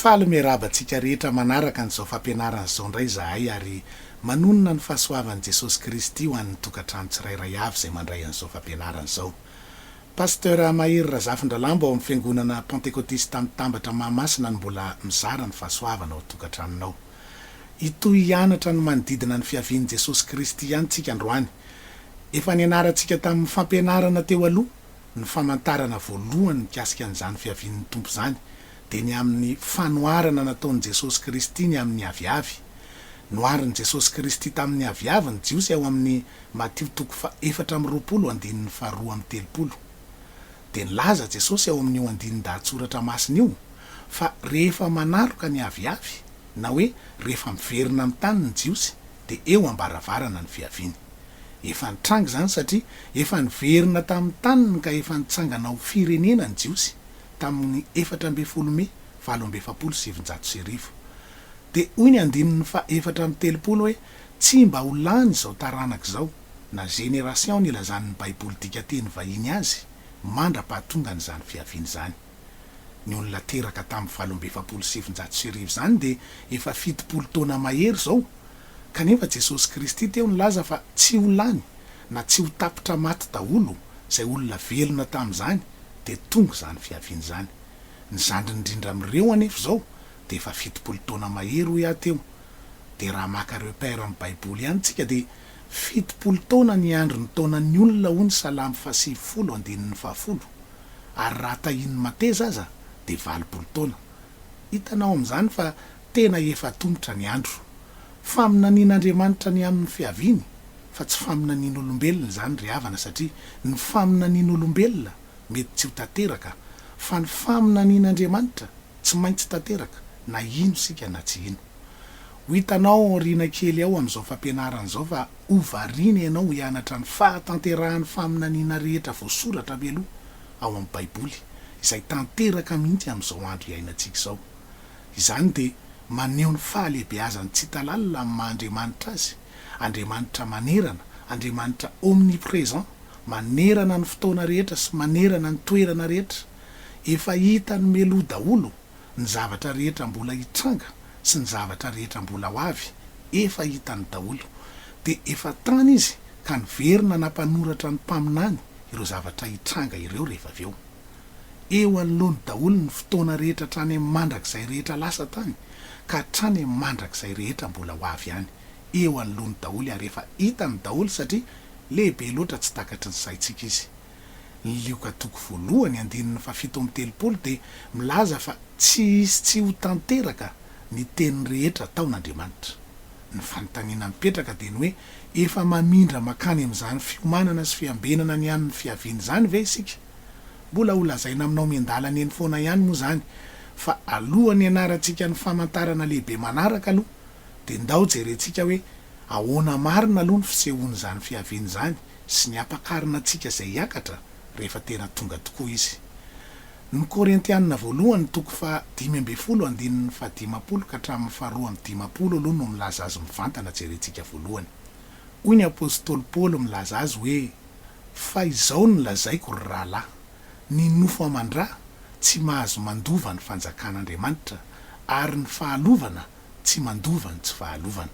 faly miarabantsika rehetra manaraka n'izao fampianarana izao indray zahay ary manonona ny fahasoavan'i Jesosy Kristy ho an'ny tokantrano tsirairay avy izay mandray an'izao fampianarana izao. Pasteur Mahiry Razafindralambo ao amin'ny fiangonana Pentekôtista mitambatra Mahamasina no mbola mizara ny fahasoavana ao tokantranonao. Itoy hianatra ny manodidina ny fiavian'i Jesosy Kristy ihany tsika androany. Efa nianarantsika tamin'ny fampianarana teo aloha ny famantarana voalohany mikasika an'izany fiavian'ny Tompo izany. Dia ny amin'ny fanoharana nataon'i Jesosy Kristy ny amin'ny aviavy. Noharin'i Jesosy Kristy tamin'ny aviavy ny jiosy ao amin'ny Mateo 4:4-2:30. Dia nilaza Jesosy ao amin'io andinindahatsoratra masina io fa rehefa manaroka ny aviavy na hoe rehefa miverina amin'ny tany ny jiosy dia eo ambaravarana ny fiaviany. Efa nitranga izany satria efa niverina tamin'ny taniny ka efa nitsangana ho firenena ny jiosy tamin'ny 4 Mei 1709. Dia hoy ny andininy fa 4:30 hoe tsy mba ho lany izao taranaka izao na génération ny ilazan'ny Baiboly dika teny vahiny azy mandra-pahatonga n'izany fiaviany izany. Ny olona teraka tamin'ny 1709 izany dia efa 70 taona mahery izao. Kanefa Jesosy Kristy teo nilaza fa tsy ho lany na tsy ho tapitra maty daholo izay olona velona tamin'izany dia tonga izany fiaviany izany. Ny zandriny indrindra amin'ireo anefa izao dia efa 70 taona mahery ho iaho teo. Dia raha maka repère amin'ny Baiboly ihany tsika dia 70 taona ny andro ny taonan'ny olona hoy ny Salamo 140:40. Ary raha tahiny mateza aza dia 80 taona. Hitanao amin'izany fa tena efa tongotra ny andro. Faminanian'Andriamanitra ny amin'ny fiaviany fa tsy faminanian'olombelona izany ry havana satria ny faminanian'olombelona mety tsy ho tanteraka fa ny faminanian'Andriamanitra tsy maintsy tanteraka na ino sika na tsy ino. Ho hitanao riana kely ao amin'izao fampianarana izao fa ho variana ianao hianatra ny fahatanterahan'ny faminaniana rehetra voasoratra aloha ao amin'ny Baiboly izay tanteraka mihitsy amin'izao andro iainantsika izao. Izany dia maneho ny fahalehibeazany tsy hitalalina amin'ny maha-Andriamanitra azy. Andriamanitra manerana, Andriamanitra omniprésent, manerana ny fotoana rehetra sy manerana ny toerana rehetra. Efa hita ny meloa daholo ny zavatra rehetra mbola hitranga sy ny zavatra rehetra mbola ho avy, efa hitany daholo. Dia efa tany izy ka niverina nampanoratra ny mpaminany ireo zavatra hitranga ireo rehefa avy eo. Eo anoloany daholo ny fotoana rehetra trany amin'ny mandrakizay rehetra lasa tany ka trany amin'ny mandrakizay rehetra mbola ho avy ihany. Eo anoloany daholo ary efa hitany daholo satria lehibe loatra tsy takatry ny saintsika izy. Ny lioka toko voalohany andininy 7:30 dia milaza fa tsy ho tanteraka ny teny rehetra taon'Andriamanitra. Ny fanontaniana mipetraka dia ny hoe efa mamindra makany amin'izany fiomanana sy fiambenana ny amin'ny fiaviany izany ve isika? Mbola ho lazaina aminao miandalana eny foana ihany moa izany fa alohan'ny ianarantsika ny famantarana lehibe manaraka aloha dia ndao jerentsika hoe ahoana marina aloha ny fisehoana izany fiaviany izany sy ny ampakarina antsika izay hiakatra rehefa tena tonga tokoa izy. Ny Korintianina voalohany 5:15 ka hatramin'ny 2:10 aloha no milaza azy mivantana jerentsika voalohany. Hoy ny apôstôly Paoly milaza azy hoe fa izao no lazaiko ry rahalahy, ny nofo amandrà tsy mahazo mandova ny fanjakan'Andriamanitra ary ny fahalovana tsy mandova ny tsy fahalovana.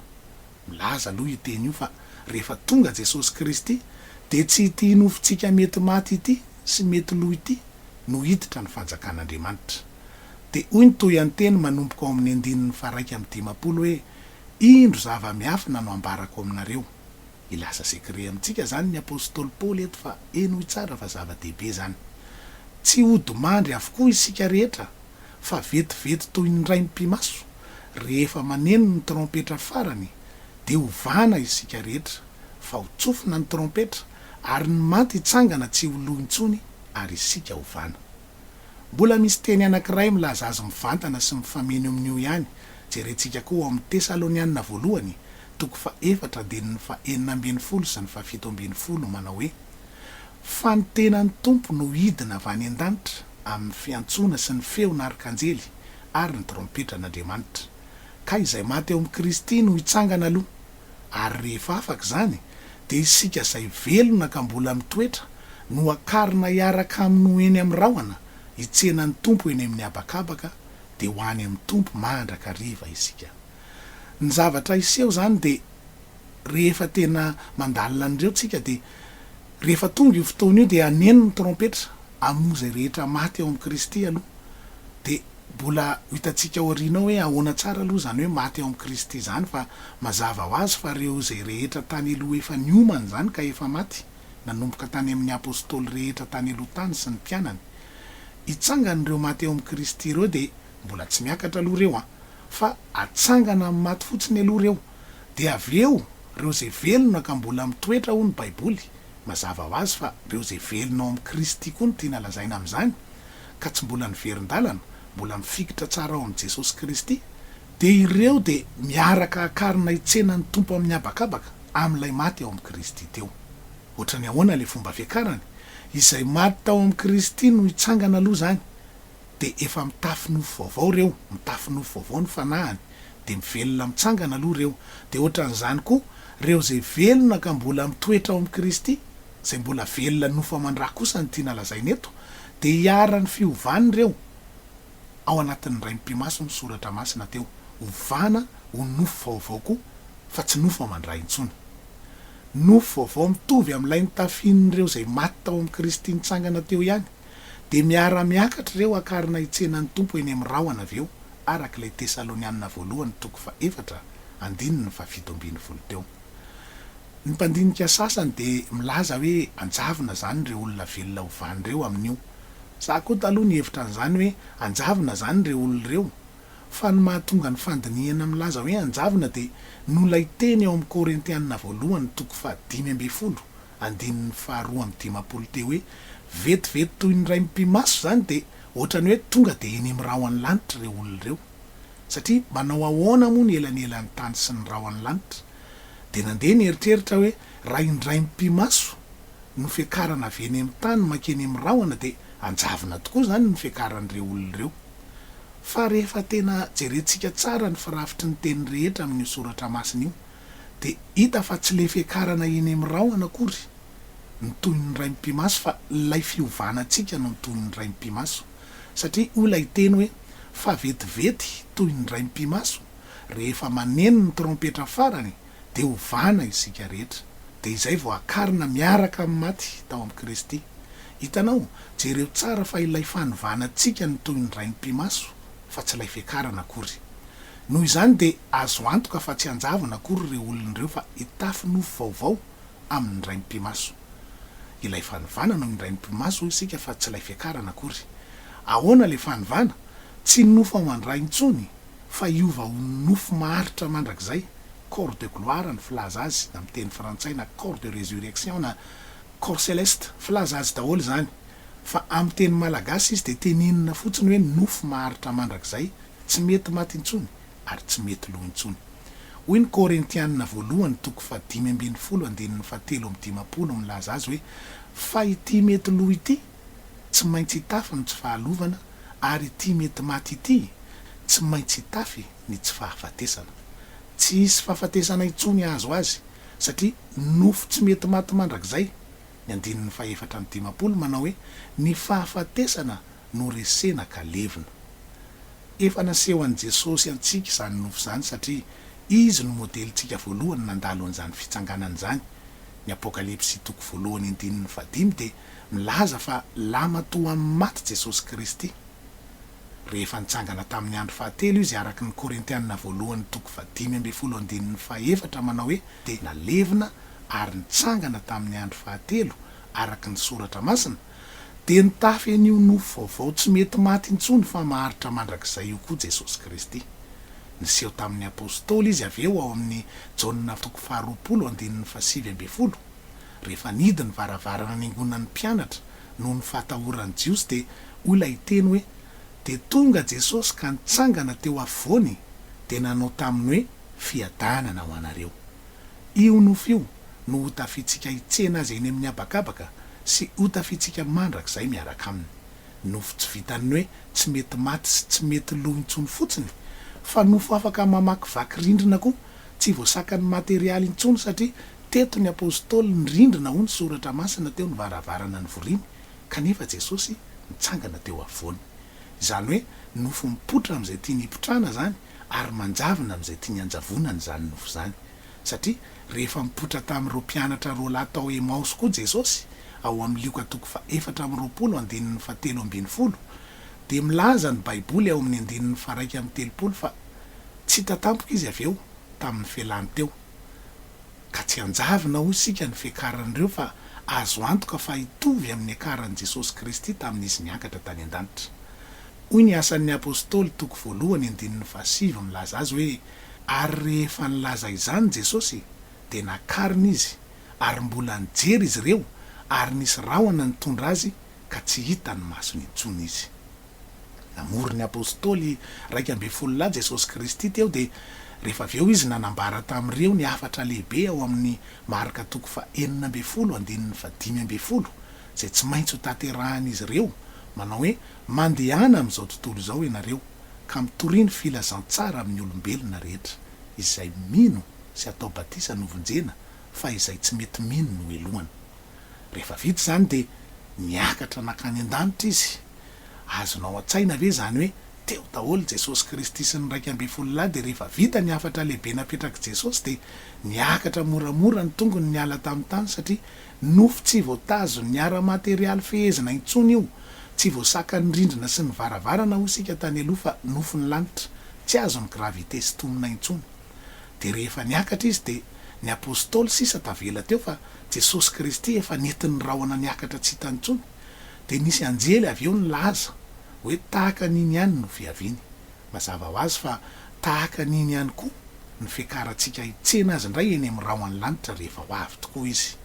Milaza aloha iteny io fa rehefa tonga Jesosy Kristy dia tsy ity nofontsika mety maty ity sy mety loha ity no hiditra ny fanjakan'Andriamanitra. Dia hoy ny toy an-teny manomboka ao amin'ny 1:10 hoe indro zava-miafina no ambarako aminareo. Ilasa sekre amintsika zany ny apôstôly Paoly eto fa eno tsara fa zava-dehibe zany. Tsy hodomandry avokoa isika rehetra fa vetivety toy ny ray mpimaso rehefa maneno ny trompetra farany dia hovana isika rehetra fa ho tsofina ny trompetra ary ny maty hitsangana tsy ho lo intsony ary isika hovana. Mbola misy teny anankiray milaza azy mivantana sy mifameno amin'io ihany jerentsika koa ao amin'ny Tesalonianina voalohany 4:4-7 manao hoe fa ny tenan'ny Tompo no hidina avy any an-danitra amin'ny fiantsoana sy ny feona arkanjely ary ny trompetra an'Andriamanitra. Ka izay maty eo amin'ny Kristy no hitsangana aloha. Ary rehefa afaka izany dia isika izay velona ka mbola mitoetra no akarina hiaraka amin'ny eny amin'ny rahona hitsenan'ny Tompo eny amin'ny habakabaka de ho any amin'ny tompo mandraka riva isika. Ny zavatra iseho zany de rehefa tena mandalina an'ireo tsika de rehefa tonga io fotoana io de aneno ny trompetra amoa zay rehetra maty ao amin'ny Kristy aloha, de mbola hitantsika ao aoriana hoe ahoana tsara aloha zany hoe maty ao amin'ny Kristy zany, fa mazava ho azy fa reo zay rehetra tany aloha efa niomany zany ka efa maty, nanomboka tany amin'ny apôstôly rehetra tany aloha tany sy ny mpianany, hitsangan'ireo maty ao amin'ny Kristy ireo de mbola tsy miakatra aloha reo fa atsangana amin'ny maty fotsiny aloha reo, de avy eo reo zay velona ka mbola mitoetra ho ny baiboly, mazava ho azy fa reo zay velona ao amin'ny Kristy koa no tiana lazaina amin'izany ka tsy mbola niverin-dalana, mbola mifikitra tsara ao amin'ny Jesosy Kristy, de ireo de miaraka akarina hitsena ny tompo amin'ny habakabaka amin'ilay maty ao amin'ny Kristy teo. Ohatrany ahoana le fomba fiakarany, izay maty tao amin'ny Kristy no hitsangana aloha zany de efa mitafy nofo vaovao reo, mitafy nofo vaovao ny fanahany, de mivelona mitsangana aloha reo. De ohatran'izany koa reo zay velona ka mbola mitoetra ao amin'ny Kristy, zay mbola velona nofo aman-drà kosa ny tiana lazaina eto, de hiara ny fiovany reo ao anatin'ny ray mpimaso ny soratra masina teo, ovana ho nofo vaovao koa fa tsy nofo aman-drà intsony, nofo vaovao mitovy amin'ilay nitafian'ireo zay maty tao amin'ny Kristy nitsangana teo ihany, de miara-miakatra reo akarina hitsenan'ny tompo eny amin'ny rahona avy eo, arak'ilay Tesalonianina voalohany 4:7-7 teo. Ny mpandinika sasany de milaza hoe anjavina zany reo olona velona ovany reo amin'io. Za koa taloha ny hevitra an'izany hoe anjavina zany reo olona reo, fa ny mahatonga ny fandinihana milaza hoe anjavina de nolay teny ao amin'ny Korintianina voalohany 5:2-5 teo hoe vetivety toy ny ray mpimaso zany de ohatrany hoe tonga de eny amin'ny rahoan'ny lanitra reo olona reo, satria manao ahoana moa ny elanelan'ny tany sy ny rahoan'ny lanitra, de nandeha nieritreritra hoe raha indray mpimaso no fiakarana avy eny amin'ny tany makeny amin'ny rahona de anjavina tokoa zany ny fiakaran'ireo olona reo. Fa rehefa tena jerentsika tsara ny firafitry ny teny rehetra amin'ny soratra masina io, de hita fa tsy le fiakarana eny amin'ny rahona akory ny toy ny ray mpimaso, fa lay fiovanantsika no toy ny ray mpimaso, satria olay teny hoe fa vetivety toy ny ray mpimaso rehefa maneno ny trompetra farany de ovana isika rehetra, de izay vao akarina miaraka amin'ny maty tao amin'ny Kristy. Hitanao, jereo tsara fa ilay fanovanatsika ny toy ny ray mpimaso fa tsy lay fiakarana akory. Noho izany de azo antoka fa tsy anjavina akory reo olon'ireo fa hitafy nofo vaovao amin'ny ray mpimaso. Ilay fanovana no ny ray mpimaso isika fa tsy lay fiakarana akory. Ahoana le fanovana? Tsy nofo aman-drà intsony, fa iova ho nofo maharitra mandrakizay, corps de gloire ny filaza azy amin'ny teny frantsay, na corps de résurrection na corps céleste, filaza azy daholo zany. Fa amin'ny teny malagasy izy de teninina fotsiny hoe nofo maharitra mandrakizay, tsy mety maty intsony ary tsy mety lo intsony. Hoy ny Korintianina voalohany 5:17-7 milaza azy hoe fa ity mety lo ity tsy maintsy hitafy ny tsy fahalovana, ary ity mety maty ity tsy maintsy hitafy ny tsy fahafatesana. Tsy hisy fahafatesana intsony azo azy, satria nofo tsy mety maty mandrakizay. Ny 4:17 manao hoe ny fahafatesana no resena ka levina. Efa naseho an Jesosy antsika zany nofo zany, satria izy no modelintsika voalohany nandalo an'izany fitsanganana zany. Ny Apokalipsy 1:5 de milaza fa lama toa amin'ny maty Jesosy Kristy. Rehefa nitsangana tamin'ny andro fahatelo izy araka ny Korintianina voalohany 5:17 manao hoe de nalevina ary nitsangana tamin'ny andro fahatelo araka ny soratra masina, de nitafy an'io nofo vaovao tsy mety maty intsony fa maharitra mandrakizay io koa Jesosy Kristy. Niseho tamin'ny apôstôly izy avy eo ao amin'ny Jaona 2:7-7. Rehefa nidy ny varavarana ningonan'ny mpianatra noho ny fahatahoran'ny jiosy de olay teny hoe de tonga Jesosy ka nitsangana teo afovoany de nanao taminy hoe fiadanana ho anareo. Io nofo io no hotafitsika hitsena azy eny amin'ny habakabaka sy hotafitsika mandrakizay miaraka aminy. Nofo tsy vitany hoe tsy mety maty sy tsy mety lo intsony fotsiny, fa nofo afaka mamakivaky rindrina koa, tsy voasakany materialy intsony, satria teto ny apôstôly ny rindrina ho ny soratra masina teo ny varavarana ny voriny, kanefa Jesosy nitsangana teo afovoany. izany hoe nofo mipotra am'izay tiany hipotrana zany ary manjavina am'izay tiany anjavonany zany nofo zany satria rehefa mipotra tamin'ireo mpianatra roa lahy tao Emaosy koa Jesosy ao amin'ny Lioka 4:7-7 de milaza ny baiboly ao amin'ny 1:1-3 fa tsy tatampoka izy avy eo tamin'ny fialany teo ka tsy anjavina ho sika ny fiakaran'ireo fa azo antoka fa hitovy amin'ny akaran'i Jesosy Kristy tamin'izy niakatra tany an-danitra. Hoy ny asan'ny apôstôly 2:7 milaza azy hoe ary rehefa nilaza izany Jesosy de nakarina izy ary mbola nijery izy ireo ary nisy rahona nitondra azy ka tsy hita ny masony intsony izy. Namory ny apôstôly 2:12 Jesosy Kristy teo de rehefa avy eo izy nanambara tamin'ireo ny afatra lehibe ao amin'ny marika 4:9-5 zay tsy maintsy ho tanterahana izy ireo manao hoe mandehana amin'izao tontolo izao ianareo ka mitoriany filazantsara amin'ny olombelona rehetra izay mino sy atao batisa novonjena fa izay tsy mety mino no elohany. Rehefa vita zany de niakatra nakany an-danitra izy. Azonao an-tsaina ve zany hoe teo daholo Jesosy Kristy sy ny 2:12 de rehefa vita ny afatra lehibe napetraky Jesosy de niakatra moramora ny tongony niala tamin'ny tany satria nofo tsy voatazo ny ara-materialy fehezina intsony io, tsy voasaka ny rindrina sy ny varavarana ho sika tany aloha fa nofo ny lanitra, tsy azo ny gravité sy tonona intsony. De rehefa niakatra izy de ny apôstôly sisa tavela teo fa Jesosy Kristy efa nentin'ny rahona niakatra tsy hitany intsony. De nisy anjely avy eo nilaza hoe tahaka n'iny ihany no fiaviany. Mazava ho azy fa tahaka n'iny ihany koa ny fiakarantsika hitsena azy indray eny amin'ny rahon'ny lanitra rehefa ho avy tokoa izy.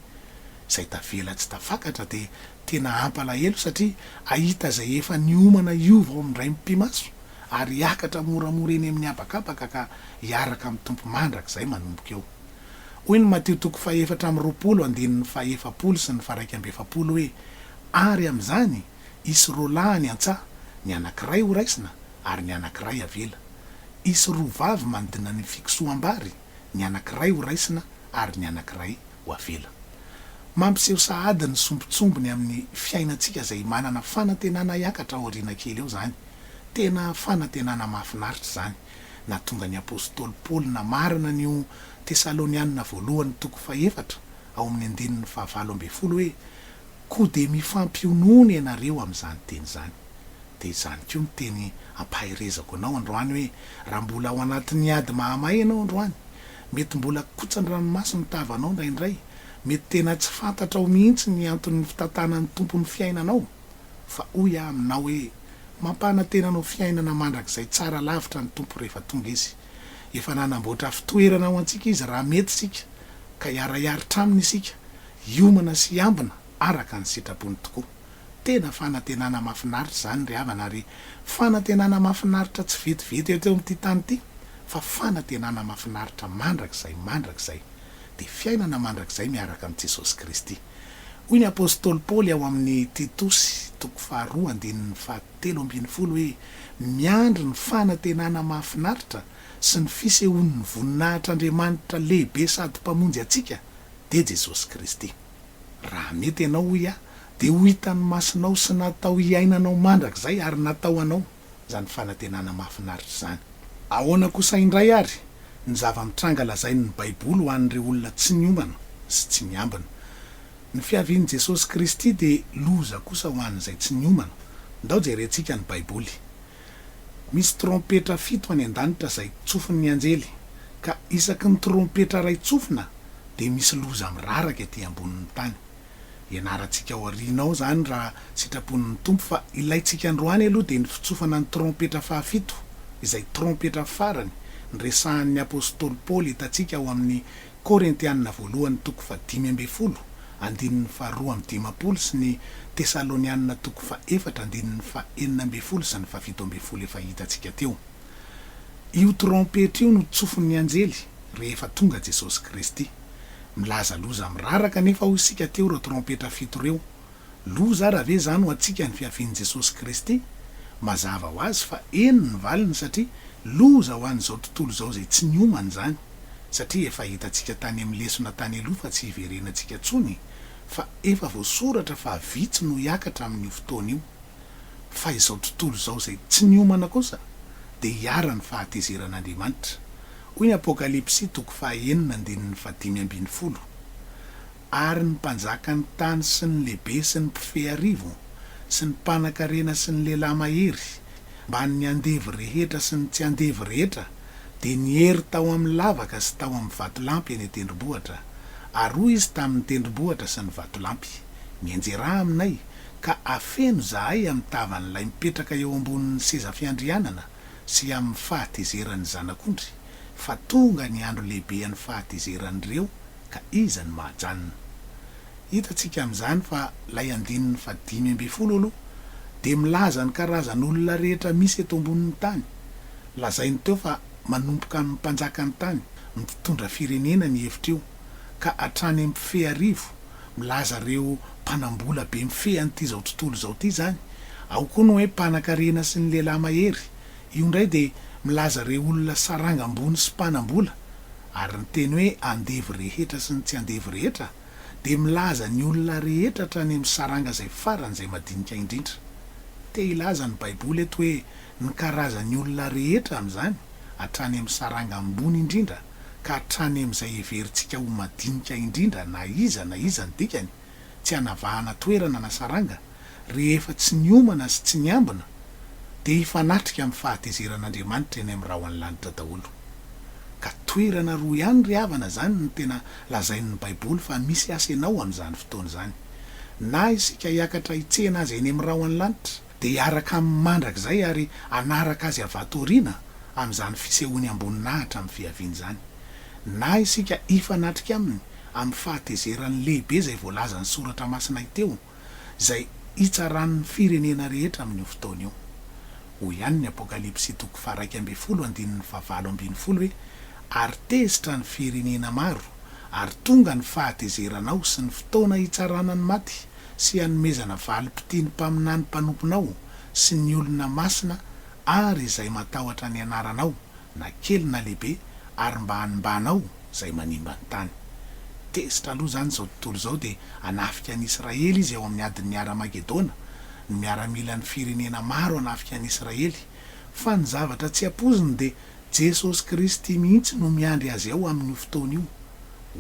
Izay tavela tsy tafakatra de tena ampalahelo satria ahita zay efa niomana iova ao amin'ray mpimaso ary hiakatra moramora eny amin'ny habakabaka ka hiaraka amin'ny tompo mandrakizay manomboka eo. Hoy ny Mateo 4:20-7 sy ny 2:7 hoe ary am'izany isy roa lahy ny antsaha, ny anankiray ho raisina ary ny anankiray avela. Isy roa vavy mandina ny fiksoam-bary, ny anankiray ho raisina ary ny anankiray ho avela. Mampiseho sahady ny sombitsombony amin'ny fiainantsika zay manana fanantenana hiakatra ao aoriana kely eo zany. Tena fanantenana mahafinaritra zany. Na tonga ny apôstôly Paoly namarina ny Tesalonianina 1:4 ao amin'ny 5:12 hoe koa de mifampionono ianareo amin'izany teny zany. De izany koa ny teny ampaherezako anao androany hoe raha mbola ao anatin'ny ady mahamay ianao androany, mety mbola kotsany ranomasy mitavanao indraindray, mety tena tsy fantatra ao mihitsy ny antony fitantanan'ny tompon'ny fiainanao, fa hoy aminao hoe mampanantenanao fiainana mandrakizay tsara lavitra ny tompo rehefa tonga izy. Efa nanamboatra fitoerana ao antsika izy raha mety sika ka hiara-hiaritra aminy isika, hiomana sy hiambina araka ny sitrapony tokoa. Tena fanantenana mahafinaritra zany ry havana ary fanantenana mahafinaritra tsy vetivety eto amin'ity tany ity fa fanantenana mahafinaritra mandrakizay de fiainana mandrakizay miaraka amin'i Jesosy Kristy. Hoy ny apôstôly Paoly ao amin'ny Titosy 2:7 hoe miandry ny fanantenana mahafinaritra sy ny fisehoan'ny voninahitr'Andriamanitra lehibe sady mpamonjy atsika de Jesosy Kristy. Raha mety ianao hoy de ho hitan'ny masonao sy natao hiainanao mandrakizay ary natao anao zany fanantenana mahafinaritra zany. Ahoana kosa indray ary ny zava-mitranga lazain'ny baiboly ho an'ireo olona tsy niomana sy tsy niambina. Ny fiavian'i Jesosy Kristy de loza kosa ho an'izay tsy niomana. Ndao jerentsika ny baiboly. Misy trompetra 7 any an-danitra zay tsofin'ny anjely, ka isaky ny trompetra ray tsofina de misy loza miraraka ety ambonin'ny tany. Ianarantsika ao aorianao zany raha sitrapon'ny tompo fa ilaitsika androany aloha de ny fitsofana ny trompetra 7 izay trompetra farany nyresahan'ny apôstôly Paoly hitantsika ao amin'ny Korintianina 1:5-10, 2:2 sy ny Tesalonianina 4:4 sy ny 7 efa hitantsika teo. Io trompetra io no tsofin'ny anjely rehefa tonga Jesosy Kristy. Milaza loza miraraka nefa ho isika teo reo trompetra 7 reo. Loza raha ve zany ho atsika ny fiavian'i Jesosy Kristy? Mazava ho azy fa eny ny valiny satria loza ho an'izao tontolo zao zay tsy niomana zany. Satria efa hitantsika tany amin'ny lesona tany aloha fa tsy hiverenantsika tsony, fa efa voasoratra fa vitsy no hiakatra amin'ny fotoana io. fa izao tontolo zao zay tsy niomana kosa de hiara ny fahatezeran'Andriamanitra. Hoy ny Apokalipsy 9:5-10. Ary ny mpanjaka ny tany sy ny lehibe sy ny mpifehy arivo sy ny mpanan-karena sy ny lehilahy mahery mba ny andevy rehetra sy ny tsy andevy rehetra de niery tao amin'ny lavaka sy tao amin'ny vatolampy eny tendrombohitra. Ary hoy izy tamin'ny tendrombohitra sy ny vatolampy: mianjera aminay ka afeno zahay amin'ny tavan'ilay mipetraka eo ambonin'ny seza fiandrianana sy amin'ny fahatezeran'ny zanak'ondry, fa tonga ny andro lehibe an'ny fahatezeran'ireo ka iza ny mahajanona. Hitantsika amin'izany fa lay 5:10 aloha de milaza ny karazan'olona rehetra misy eto ambonin'ny tany. Lazainy teo fa manompoka amin'ny mpanjaka ny tany, mitondra firenena ny hevitra io, ka hatrany amin'ny mpifehy arivo, milaza reo mpanambola be mifehy an'ity zao tontolo zao ty zany. Ao koa no hoe mpanan-karena sy ny lehilahy mahery. Io ndray de milaza reo olona saranga ambony sy mpanambola. Ary ny teny hoe andevy rehetra sy ny tsy andevy rehetra de milaza ny olona rehetra hatrany amin'ny saranga zay farany zay madinika indrindra. Te ilaza ny Baiboly eto hoe ny karazan'ny olona rehetra amin'izany hatrany amin'ny saranga ambony indrindra ka hatrany amin'izay heverintsika ho madinika indrindra na iza ny dikany, tsy hanavahana toerana na saranga, rehefa tsy niomana sy tsy niambina de hifanatrika amin'ny fahatezeran'Andriamanitra eny amin'ny rahoan'ny lanitra daholo. Ka toerana roa ihany ry havana zany ny tena lazain'ny Baiboly fa misy asa ianao amin'izany fotoana zany. Na isika hiakatra hitsena azy eny amin'ny rahoan'ny lanitra de hiaraka amin'ny mandrak'izay ary anaraka azy avatoriana amin'izany fisehoany amboninahitra amin'ny fiaviany zany. Na isika hifanatrika aminy amin'ny fahatezerany lehibe zay voalazan'ny soratra masinay teo, zay hitsaran'ny firenena rehetra amin'io fotoana io. Hoy ihany ny Apokalipsy 2:7-7 hoe: ary tezitra ny firenena maro, ary tonga ny fahatezeranao sy ny fotoana hitsarana ny maty sy hanomezana valim-pitiany mpaminany mpanomponao sy ny olona masina ary izay matahotra ny anaranao na kely na lehibe, ary mba hanimbanao zay manimba ny tany. Tezitra aloha zany zao tontolo zao de anafika ny Israely izy ao amin'ny adin'ny Ara-Magedona, ny miaramila ny firenena maro anafika ny Israely. Fa ny zavatra tsy apoziny de Jesosy Kristy mihitsy no miandry azy ao amin'ny fotoana io.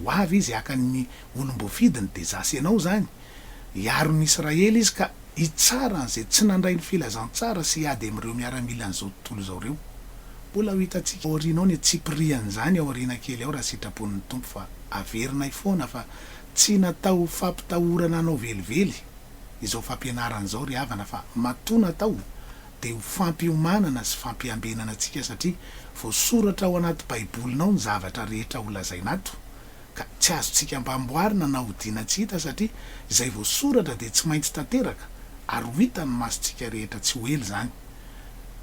Ho avy izy hakan'ny olom-boafidiny de zasy ianao zany. Hiaro ny Israely izy ka hitsara an'izay tsy nandray ny filazantsara sy hiady amin'ireo miaramila an'izao tontolo zao reo. Mbola ho hitantsika aorianao ny tsipirian'izany aoriana kely ao raha sitrapon'ny Tompo, fa averinay foana fa tsy natao fampitahorana anao velively izao fampianarana zao ry havana, fa matoa natao de ho fampiomanana sy fampiambenana antsika, satria voasoratra ao anaty Baibolinao ny zavatra rehetra ho lazainato, ka tsy azontsika mba amboarina na hodiana tsy hita, satria izay voasoratra de tsy maintsy tanteraka ary ho hita ny masontsika rehetra tsy ho ely zany.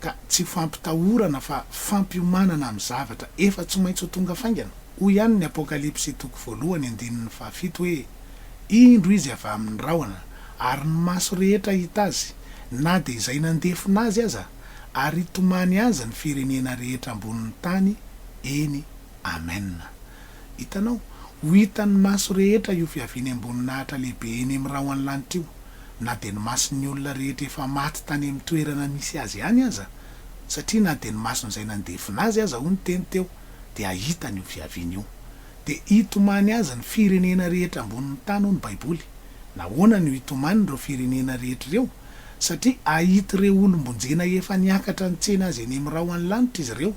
Ka tsy fampitahorana fa fampiomanana amin'ny zavatra efa tsy maintsy ho tonga faingana. Hoy ihany ny Apokalipsy 2:7 hoe: indro izy avy amin'ny rahona ary ny maso rehetra hita azy, na de izay nandefina azy aza, ary hitomany azy ny firenena rehetra ambonin'ny tany. Eny, amen. Hitanao, ho hitan'ny maso rehetra io fiaviany amboninahitra lehibe eny amin'ny rahoan'ny lanitra io, na de ny mason'ny olona rehetra efa maty tany amin'ny toerana misy azy ihany aza, satria na de ny mason'izay nandefina azy aza ho ny teny teo de ahitany io fiaviany io. De hitomany azy ny firenena rehetra ambonin'ny tany ho ny Baiboly. Nahoana ny hitomany ireo firenena rehetra ireo? Satria ahita ireo olombonjena efa niakatra ny tsena azy eny amin'ny rahoan'ny lanitra izy ireo,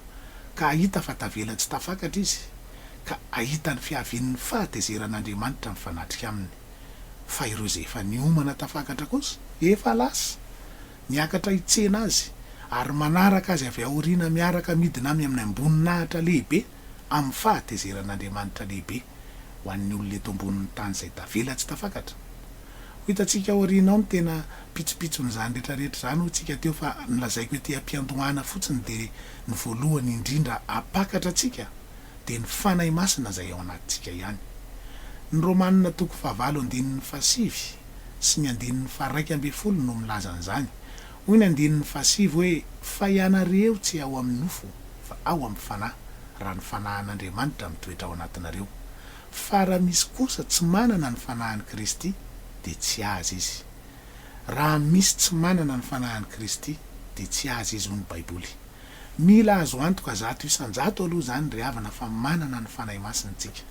ka ahita fa tavela tsy tafakatra izy, ka ahita ny fiavian'ny fahatezeran'Andriamanitra mifanatrika aminy. Fa ireo zay efa niomana tafakatra kosa efa lasa niakatra hitsena azy ary manaraka azy avy aoriana miaraka midina aminy amin'ny amboninahitra lehibe amin'ny fahatezeran'Andriamanitra lehibe ho an'ny olona eto ambonin'ny tany zay tavela tsy tafakatra. Hitantsika aorianao ny tena pitsopitson'izany rehetrarehetra zany ho tsika teo, fa nilazaiko hoe te ampiandohana fotsiny de ny voalohany indrindra apakatra atsika de ny fanahy masina zay ao anatintsika ihany. Ny Romanina 5:7 sy ny 1:20 no milaza an'izany. Hoy ny 1:20 hoe: fa ianareo tsy ao amin'ny nofo fa ao amin'ny fanahy, raha ny fanahan'Andriamanitra mitoetra ao anatinareo. Fa raha misy kosa tsy manana ny fanahan'i Kristy de tsy azy izy. raha misy tsy manana ny fanahany Kristy de tsy azy izy ho ny baiboly. Mila azo antoka zato isan-jato aloha zany ry havana fa manana ny fanahy masina tsika,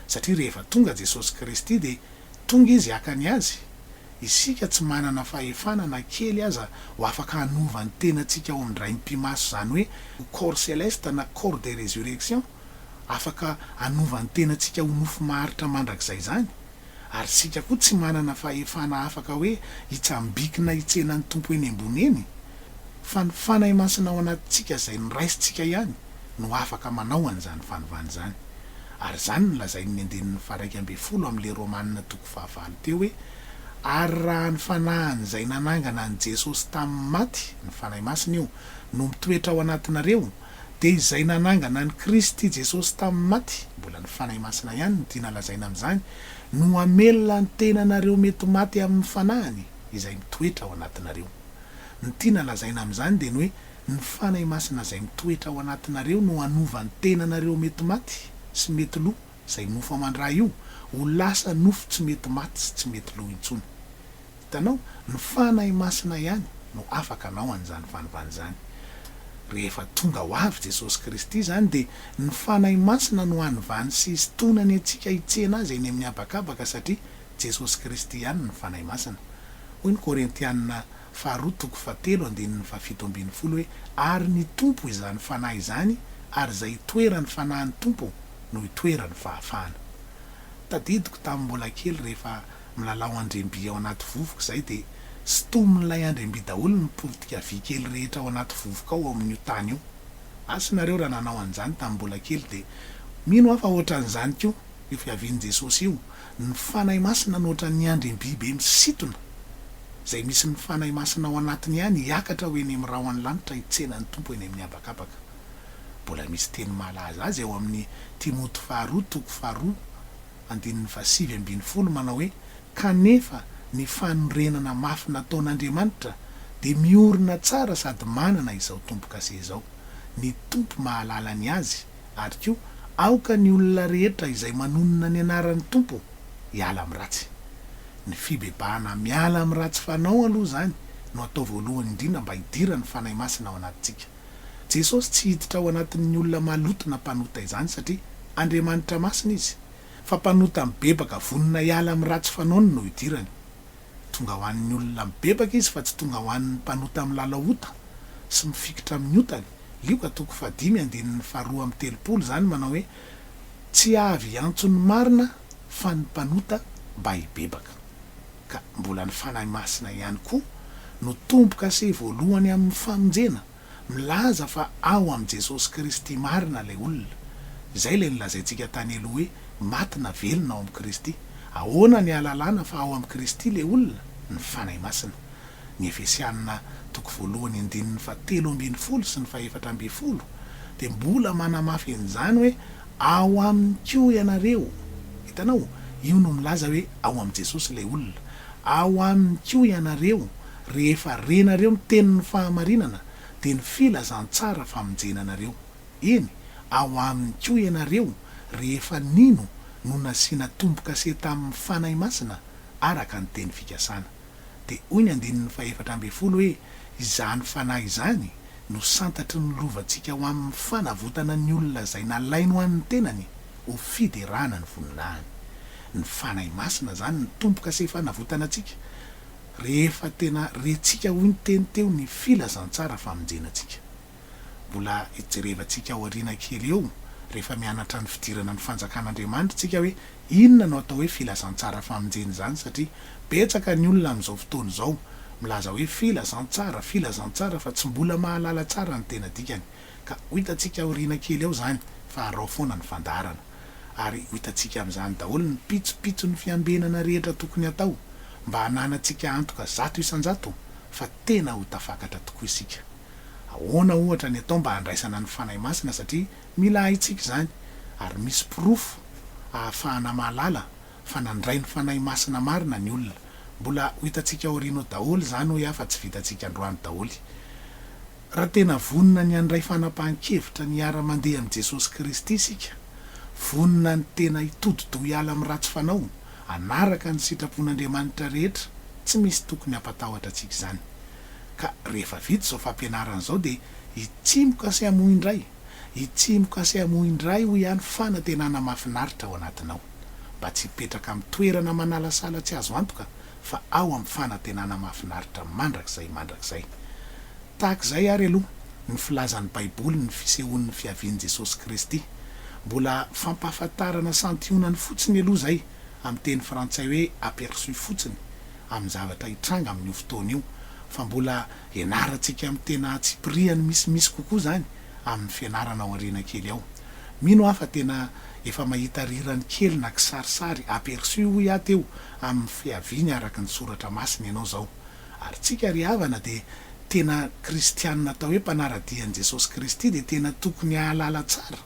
satria rehefa tonga Jesosy Kristy de tonga izy akany azy. Isika tsy manana fahefana na kely aza ho afaka hanova ny tenantsika ao amin'ny ray mpimaso, zany hoe corps céleste na corps de résurrection, afaka hanova ny tenantsika ho nofo maharitra mandrakizay zany. Ary sika koa tsy manana fahefana afaka hoe hitsambikina hitsenan'ny tompo eny ambony eny, fa ny fanahy masina ao anatintsika zay ny raisitsika ihany no afaka manao an'izany fanovany zany. Ary zany nolazain'ny andinin'ny 1:12 amin'le Romanina 4:9 teo hoe ary raha ny fanahany zay nanangana an' Jesosy tamin'ny maty, ny fanahy masina io, no mitoetra ao anatinareo, de izay nanangana ny Kristy Jesosy tamin'ny maty, mbola ny fanahy masina ihany no tiana lazaina amin'izany, no amelona ny tenanareo mety maty amin'ny fanahany izay mitoetra ao anatinareo. Ny tiana lazaina amin'izany de ny hoe ny fanahy masina zay mitoetra ao anatinareo no anova ny tenanareo mety maty sy mety lo, zay nofo amandra io ho lasa nofo tsy mety maty sy tsy mety lo intsony. Hitanao, ny fanahy masina ihany no afaka anao an'izany fanovany zany. Rehefa tonga ho avy Jesosy Kristy zany de ny fanahy masina no anovany sy istonany atsika hitsena azy eny amin'ny habakabaka, satria Jesosy Kristy ihany ny fanahy masina. Hoy ny Korintianina 2:7-7 hoe ary ny tompo izany fanahy izany, ary zay itoerany fanahiny tompo no itoerany fahafahana. Tadidiko tamin'ny mbola kely rehefa milalao andremby ao anaty vovoka zay de stomin'ilay andremby daholo ny politika vy kely rehetra ao anaty vovoka ao amin'io tany io. Asinareo raha nanao an'izany tamin'ny mbola kely de mino afa ohatran'izany koa io fiavian'i Jesosy io, ny fanahy masina no ohatran'ny andremby be misitona zay misy ny fanahy masina ao anatiny ihany hiakatra ho eny amin'ny rahon'ny lanitra hitsenan'ny tompo eny amin'ny habakabaka. Mbola misy teny malaza azy ao amin'ny Timoty 2:7 manao hoe kanefa ny fanorenana mafy nataon'Andriamanitra de miorina tsara sady manana izao tompo kase izao. Ny tompo mahalala ny azy, ary koa aoka ny olona rehetra izay manonona ny anaran'ny tompo hiala amin'ny ratsy. Ny fibebahana miala amin'ny ratsy fanao aloha zany no atao voalohany indrindra mba hidira ny fanahy masina ao anatintsika. Jesosy tsy hiditra ao anatin'ny olona maloto na mpanota izany satria Andriamanitra masina izy, fa mpanota mibebaka vonona hiala amin'ny ratsy fanaony no hidirany. Tonga ho an'ny olona mibebaka izy fa tsy tonga ho an'ny mpanota amin'ny lalaota sy mifikitra amin'ny otany. Lioka 2:5-3 zany manao hoe tsy avy antsony marina fa ny mpanota mba hibebaka. Ka mbola ny fanahy masina ihany koa no tompoka se voalohany amin'ny famonjena, milaza fa ao am' Jesosy Kristy marina lay olona. Izay le nilazaintsika tany aloha hoe matina velona ao am' Kristy. Ahoana ny alalana fa ao am' Kristy le olona? Ny fanahy masina. Ny Efesianina 2:7-7 sy ny 4:12 de mbola manamafy an'izany hoe ao aminy koa ianareo. Hitanao, io no milaza hoe ao am' Jesosy le olona. Ao aminy koa ianareo rehefa renareo miteny ny fahamarinana de ny filazantsara famonjenanareo. Eny, ao aminy koa ianareo rehefa nino no nasiana tomboka se tamin'ny fanahy masina araka ny teny fikasana. De hoy ny 4:12 hoe izany fanahy izany no santatry ny lovantsika ho amin'ny fanavotana ny olona zay nalainy ho an'ny tenany ho fiderana ny voninahiny. Ny fanahy masina zany ny tomboka se fanavotana atsika rehefa tena retsika hoy ny teny teo ny filazantsara famonjenantsika. Mbola hijerevantsika ao aoriana kely eo rehefa mianatra ny fidirana ny fanjakan'Andriamanitra tsika hoe inona no atao hoe filazantsara famonjena zany, satria betsaka ny olona amin'izao fotoana izao milaza hoe filazantsara fa tsy mbola mahalala tsara ny tena dikany. Ka hitantsika aoriana kely eo zany fa arao foana ny fandarana, ary hitantsika amin'izany daholo ny pitsopitso ny fiambenana rehetra tokony atao mba hananantsika antoka 100% fa tena ho tafakatra tokoa isika. Ahoana ohatra ny atao mba handraisana ny fanahy masina, satria mila haitsika izany ary misy pirofo ahafahana mahalala fa nandray ny fanahy masina marina ny olona. Mbola hitantsika aoriana daholo zany hoe afa tsy vitantsika androany daholo. Raha tena vonina ny andray fanapahan-kevitra ny ara-mandeha am' Jesosy Kristy isika, vonina ny tena hitododo hiala amin'ny ratsy fanao, anaraka ny sitrapon'Andriamanitra rehetra, tsy misy tokony hampatahotra atsika zany. Ka rehefa vita zao fampianaran'izao de itsimoka se amoa indray, itsimoka se amoa indray ho ihany fanantenana mahafinaritra ao anatinao, mba tsy hipetraka amin'ny toerana manalasala tsy azo antoka fa ao amin'ny fanantenana mahafinaritra mandrakizay. Tahak'izay ary aloha ny filazan'ny baiboly ny fisehoan'ny fiavian'i Jesosy Kristy. Mbola fampahafantarana santionany fotsiny aloha zay amin'ny teny frantsay hoe aperçu fotsiny amin'ny zavatra hitranga amin'io fotoana io, fa mbola ianarantsika amin'ny tena tsipiriany misimisy kokoa zany amin'ny fianarana ao aoriana kely ao. Mino aho fa tena efa mahita rirany kely na kisarisary aperçu ho iaty eo amin'ny fiaviany araka ny soratra masina ianao zao. Ary tsika ry havana de tena kristianina atao hoe mpanaradian'i Jesosy Kristy de tena tokony hahalala tsara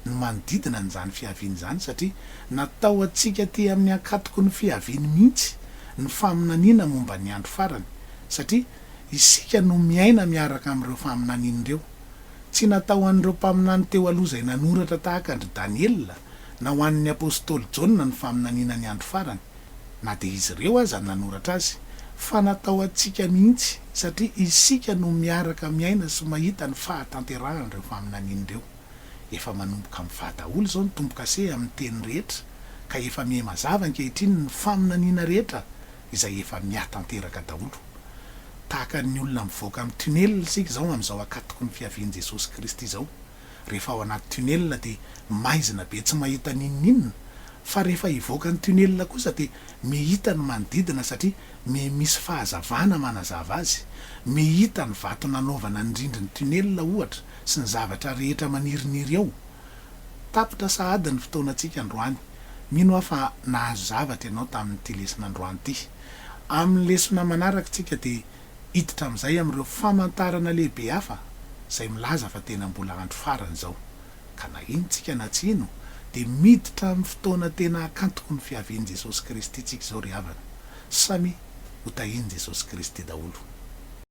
ny manodidina n'izany fiaviany zany, satria natao atsika ty amin'ny akatoko ny fiaviany mihitsy ny faminaniana momba ny andro farany, satria isika no miaina miaraka amin'ireo faminanian'ireo. Tsy natao an'ireo mpaminany teo aloha zay nanoratra tahaka andry Daniela na ho an'ny apôstôly Jaona ny faminaniana ny andro farany, na de izy ireo aza nanoratra azy, fa natao atsika mihitsy satria isika no miaraka miaina sy mahita ny fahatanterahany ireo faminanian'ireo. Efa manomboka mivaha daholo zao ny tombo-kase amin'ny teny rehetra, ka efa miha-mazava ankehitriny ny faminaniana rehetra izay efa miatanteraka daholo. Tahaka ny olona mivoaka amin'ny tunnel sika zao amin'izao akatoko ny fiavian'i Jesosy Kristy zao. Rehefa ao anaty tunnel de maizina be tsy mahita ninninona, fa rehefa hivoaka ny tunnel kosa de mihita ny manodidina satria misy fahazavana manazava azy, mihita ny vato nanaovana ny rindrin'ny tunnel ohatra sy ny zavatra rehetra maniriniry ao. Tapitra sahady ny fotoanantsika androany. Mino aho fa nahazo zavatra ianao tamin'ny ty lesona androany ty. Amin'ny lesona manaraka tsika de hiditra amin'izay amin'ireo famantarana lehibe hafa zay milaza fa tena mbola andro farany zao. Ka na ino tsika na tsy ino de miditra amin'ny fotoana tena akantoko ny fiavian'i Jesosy Kristy tsika zao ry havana. Samy ho tahiany Jesosy Kristy daholo.